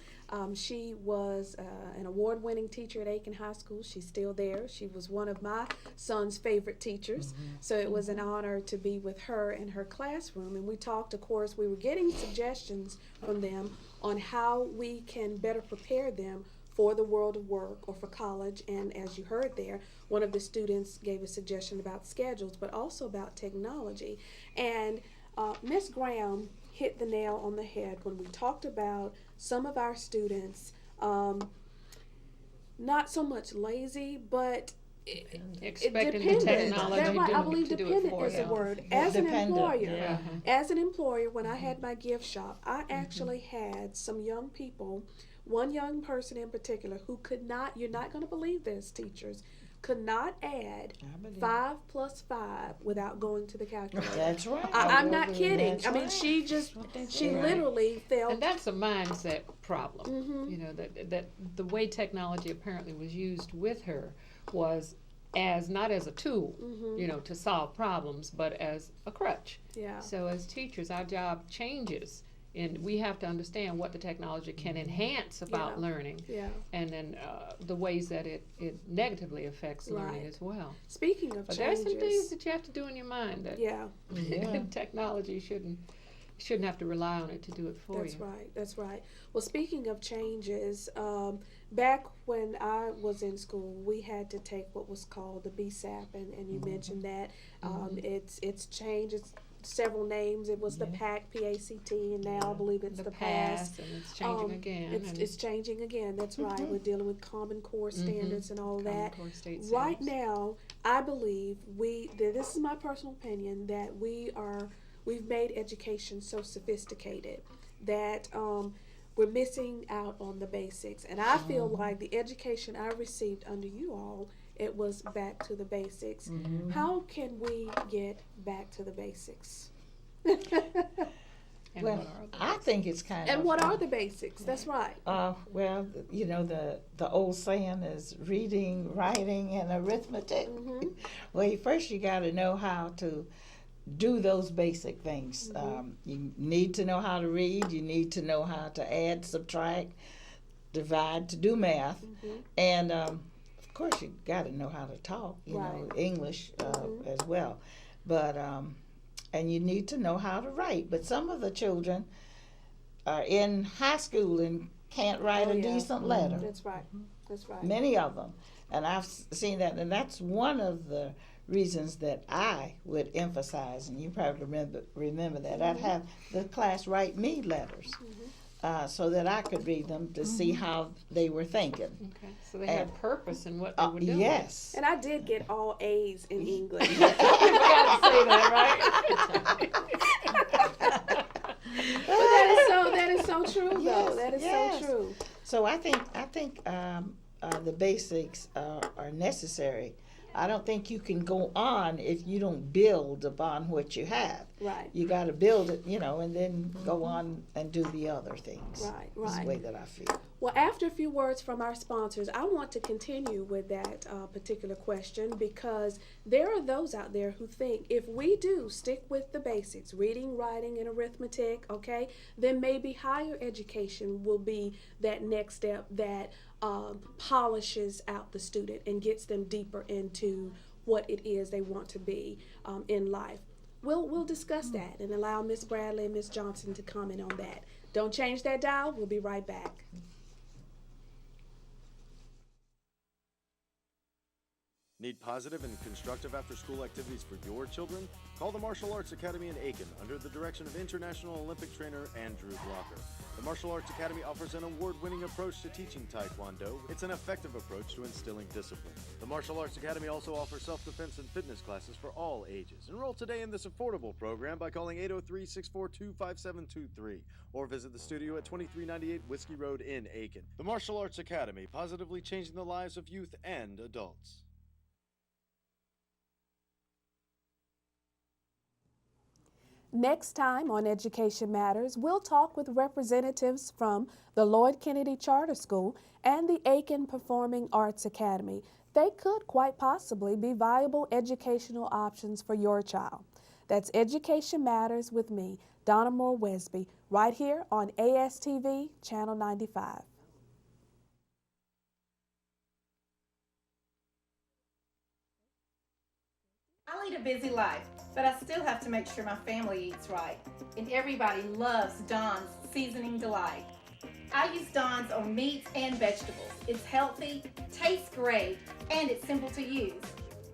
She was an award-winning teacher at Aiken High School. She's still there. She was one of my son's favorite teachers, so it was an honor to be with her in her classroom. And we talked, of course, we were getting suggestions from them on how we can better prepare them for the world of work or for college. And as you heard there, one of the students gave a suggestion about schedules, but also about technology. And Ms. Graham hit the nail on the head when we talked about some of our students, not so much lazy, but expecting the technology right. I believe dependent is the word. As an employer, when I had my gift shop, I actually had some young people, one young person in particular who could not, you're not going to believe this, teachers, could not add 5 + 5 without going to the calculator. That's right. I'm not kidding. I mean, she literally felt. And that's a mindset problem. You know, that the way technology apparently was used with her was as not as a tool, you know, to solve problems, but as a crutch. Yeah. So as teachers, our job changes. And we have to understand what the technology can enhance about learning, and then the ways that it negatively affects learning as well. Speaking of but changes, there's some things that you have to do in your mind that technology shouldn't have to rely on it to do it for you. That's right. Well, speaking of changes, back when I was in school, we had to take what was called the BSAP, and you mentioned that. It's changed. It's several names. It was the PAC, P-A-C-T, and now I believe it's the PASS. And it's changing again. It's changing again. That's right. We're dealing with Common Core standards and all that. Core state right now, I believe this is my personal opinion, that we've made education so sophisticated that we're missing out on the basics. And I feel like the education I received under you all, it was back to the basics. How can we get back to the basics? Well, I think it's kind of. And what are the basics? That's right. Well, you know, the old saying is reading, writing, and arithmetic. Well, first you got to know how to do those basic things. You need to know how to read. You need to know how to add, subtract, divide, to do math, and of course you got to know how to talk. You know, English as well, but and you need to know how to write. But some of the children are in high school and can't write a decent letter. That's right. That's right. Many of them, and I've seen that, and that's one of the reasons that I would emphasize, and you probably remember that, I'd have the class write me letters so that I could read them to see how they were thinking. Okay, so they had purpose in what they were doing. Yes. And I did get all A's in English. You forgot to say that, right? But that is so true, though. That is so true. So I think the basics are necessary. I don't think you can go on if you don't build upon what you have. Right. You got to build it, you know, and then go on and do the other things. Right. That's the way that I feel. Well, after a few words from our sponsors, I want to continue with that particular question, because there are those out there who think if we do stick with the basics, reading, writing, and arithmetic, okay, then maybe higher education will be that next step that polishes out the student and gets them deeper into what it is they want to be in life. We'll discuss that and allow Miss Bradley and Miss Johnson to comment on that. Don't change that dial. We'll be right back. Need positive and constructive after-school activities for your children? Call the Martial Arts Academy in Aiken under the direction of International Olympic trainer Andrew Blocker. The Martial Arts Academy offers an award-winning approach to teaching Taekwondo. It's an effective approach to instilling discipline. The Martial Arts Academy also offers self-defense and fitness classes for all ages. Enroll today in this affordable program by calling 803-642-5723 or visit the studio at 2398 Whiskey Road in Aiken. The Martial Arts Academy, positively changing the lives of youth and adults. Next time on Education Matters, we'll talk with representatives from the Lloyd Kennedy Charter School and the Aiken Performing Arts Academy. They could quite possibly be viable educational options for your child. That's Education Matters with me, Donna Moore Wesby, right here on ASTV Channel 95. I lead a busy life, but I still have to make sure my family eats right. And everybody loves Don's Seasoning Delight. I use Don's on meats and vegetables. It's healthy, tastes great, and it's simple to use.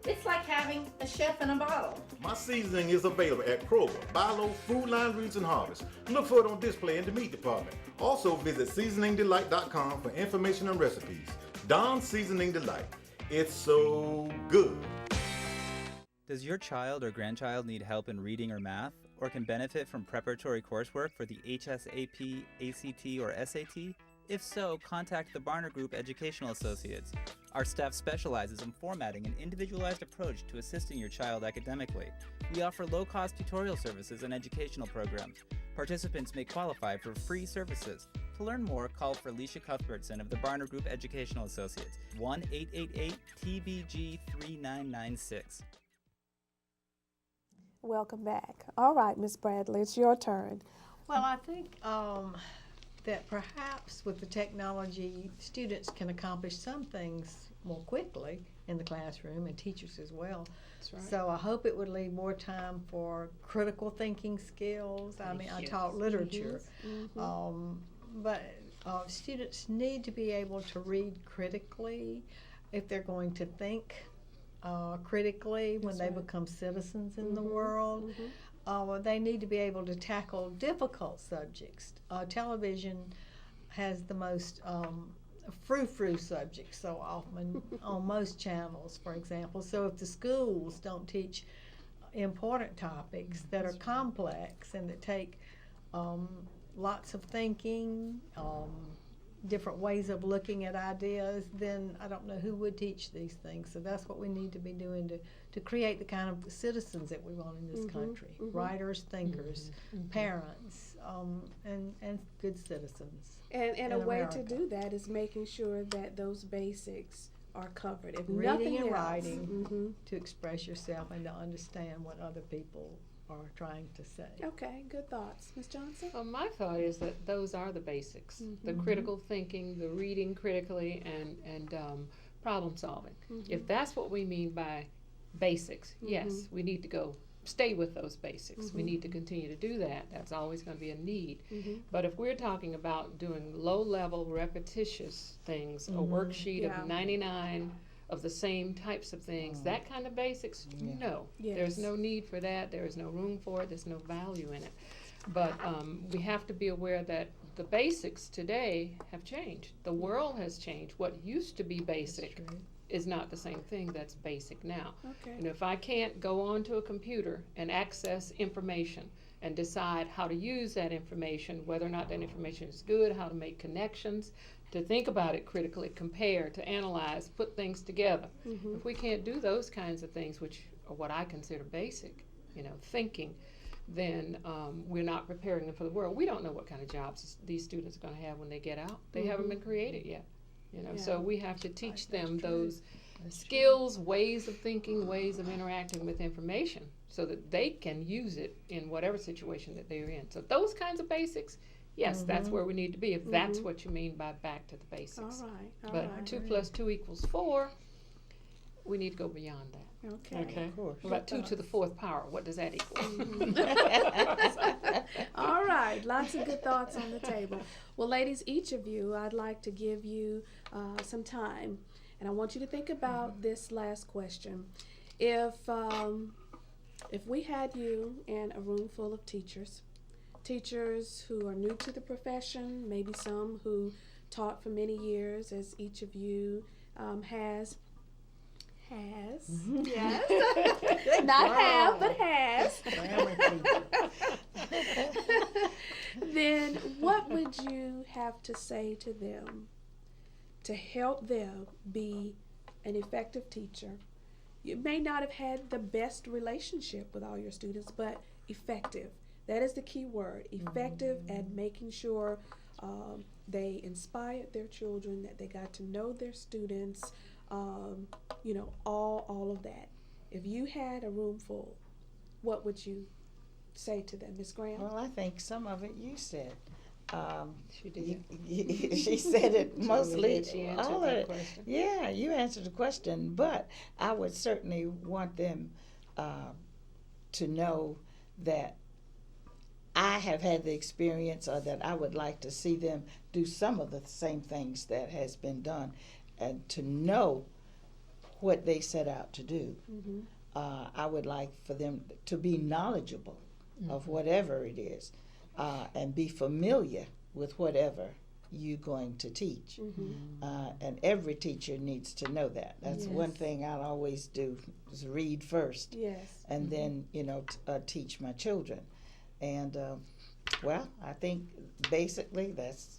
It's like having a chef in a bottle. My seasoning is available at Kroger, Bilo, Food Line Roots and Harvest. Look for it on display in the meat department. Also visit seasoningdelight.com for information and recipes. Don's Seasoning Delight. It's so good. Does your child or grandchild need help in reading or math, or can benefit from preparatory coursework for the HSAP, ACT, or SAT? If so, contact the Barner Group Educational Associates. Our staff specializes in formatting an individualized approach to assisting your child academically. We offer low-cost tutorial services and educational programs. Participants may qualify for free services. To learn more, call for Alicia Cuthbertson of the Barner Group Educational Associates, 1-888-TBG-3996. Welcome back. All right, Ms. Bradley, it's your turn. Well, I think that perhaps with the technology, students can accomplish some things more quickly in the classroom, and teachers as well. That's right. So I hope it would leave more time for critical thinking skills. I mean, I taught literature, but students need to be able to read critically if they're going to think critically when they become citizens in the world. They need to be able to tackle difficult subjects. Television has the most frou-frou subjects so often on most channels, for example. So if the schools don't teach important topics that are complex and that take lots of thinking, different ways of looking at ideas, then I don't know who would teach these things. So that's what we need to be doing to create the kind of citizens that we want in this country. Writers, thinkers, parents, and good citizens. And a way to America. do that is making sure that those basics are covered. If Reading nothing and else, writing to express yourself and to understand what other people are trying to say. Okay, good thoughts. Ms. Johnson? Well, my thought is that those are the basics. The critical thinking, the reading critically, and problem solving. If that's what we mean by basics, yes, we need to go stay with those basics. We need to continue to do that. That's always going to be a need. But if we're talking about doing low-level, repetitious things, a worksheet of 99 of the same types of things, that kind of basics, no. There's no need for that. There is no room for it. There's no value in it. But we have to be aware that the basics today have changed. The world has changed. What used to be basic is not the same thing that's basic now. And if I can't go onto a computer and access information and decide how to use that information, whether or not that information is good, how to make connections, to think about it critically, compare, to analyze, put things together. If we can't do those kinds of things, which are what I consider basic, thinking, then we're not preparing them for the world. We don't know what kind of jobs these students are going to have when they get out. They haven't been created yet. So we have to teach them those skills, ways of thinking, ways of interacting with information so that they can use it in whatever situation that they're in. So those kinds of basics, yes, that's where we need to be, if that's what you mean by back to the basics. All right. But 2 + 2 = 4, we need to go beyond that. Okay. Of course. About 2 to the 4th power, what does that equal? All right, lots of good thoughts on the table. Well, ladies, each of you, I'd like to give you some time, and I want you to think about this last question. If we had you in a room full of teachers who are new to the profession, maybe some who taught for many years, as each of you has. Yes. Not have, but has. Then what would you have to say to them to help them be an effective teacher? You may not have had the best relationship with all your students, but effective. That is the key word, effective at making sure they inspired their children, that they got to know their students, all of that. If you had a room full what would you say to them, Ms. Graham? Well, I think some of it you said. She did. She said it mostly. She answered all that of it. question. Yeah, you answered the question, but I would certainly want them to know that I have had the experience, or that I would like to see them do some of the same things that has been done, and to know what they set out to do. Mm-hmm. I would like for them to be knowledgeable of whatever it is, and be familiar with whatever you're going to teach. And every teacher needs to know that. That's one thing I always do, is read first, and then teach my children. And well, I think basically that's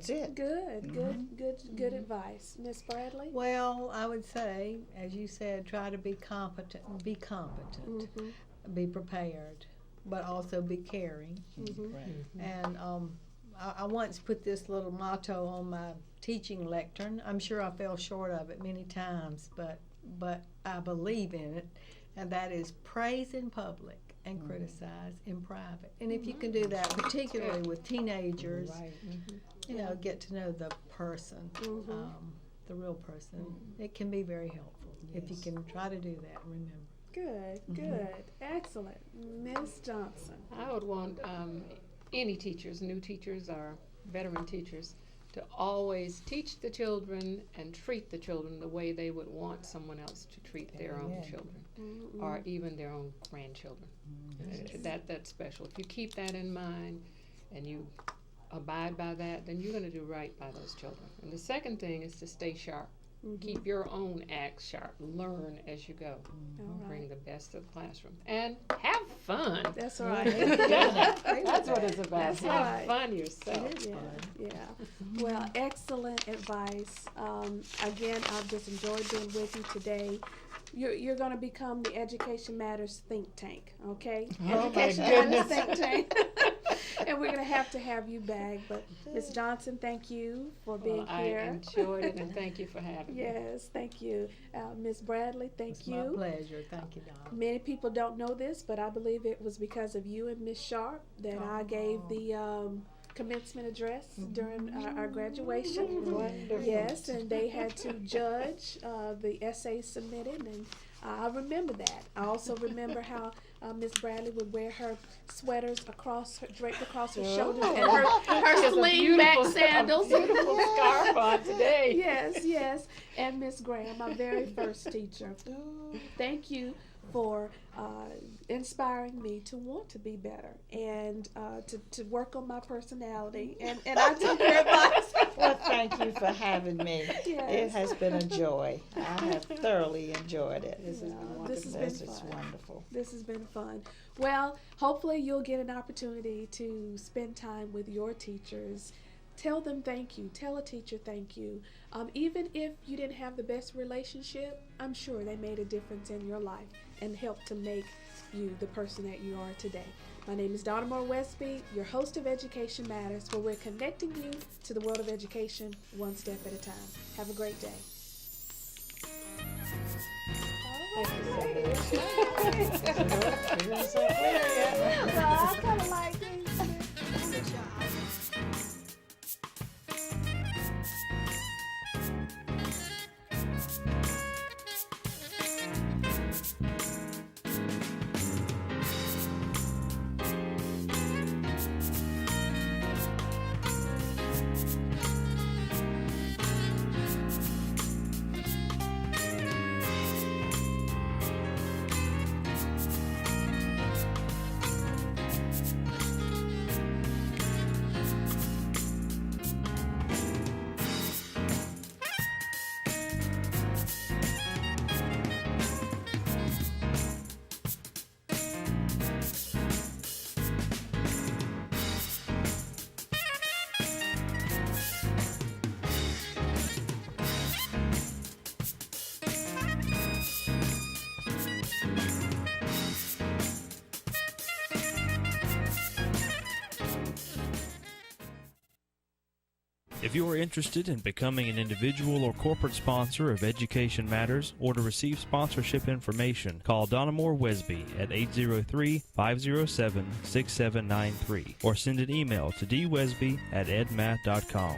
it. Good advice, Miss Bradley. Well, I would say, as you said, try to be competent, be prepared, but also be caring. And I once put this little motto on my teaching lectern. I'm sure I fell short of it many times, but I believe in it, and that is praise in public and criticize in private. And if you can do that, particularly with teenagers, get to know the person, the real person, it can be very helpful if you can try to do that, remember. Good. Excellent. Ms. Johnson. I would want any teachers, new teachers or veteran teachers, to always teach the children and treat the children the way they would want someone else to treat their own children, or even their own grandchildren. That's special. If you keep that in mind and you abide by that, then you're going to do right by those children. And the second thing is to stay sharp. Keep your own act sharp. Learn as you go. Bring the best to the classroom. And have fun. That's right. That's what it's about. That's have right. fun yourself. It is fun. Yeah. Well, excellent advice. Again, I've just enjoyed being with you today. You're going to become the Education Matters think tank, okay? Education Matters think tank. And we're going to have you back. But Ms. Johnson, thank you for being here. I enjoyed it, and thank you for having me. Yes, thank you. Ms. Bradley, thank you. It's my pleasure. Thank you, Donna. Many people don't know this, but I believe it was because of you and Ms. Sharp that I gave the commencement address during our graduation. Wonderful. Yes, and they had to judge the essays submitted, and I remember that. I also remember how Miss Bradley would wear her sweaters draped across her shoulders, and her sling back sandals. Beautiful scarf on today. Yes. And Miss Graham, my very first teacher. Thank you for inspiring me to want to be better and to work on my personality. And I took your advice. Well, thank you for having me. Yes. It has been a joy. I have thoroughly enjoyed it. This has been It's fun. wonderful. This has been fun. Well, hopefully you'll get an opportunity to spend time with your teachers. Tell them thank you. Tell a teacher thank you. Even if you didn't have the best relationship, I'm sure they made a difference in your life and helped to make you the person that you are today. My name is Donna Moore Westby, your host of Education Matters, where we're connecting you to the world of education one step at a time. Have a great day. I kind of like it. If you are interested in becoming an individual or corporate sponsor of Education Matters or to receive sponsorship information, call Donna Moore Wesby at 803-507-6793 or send an email to dwesby@edmath.com.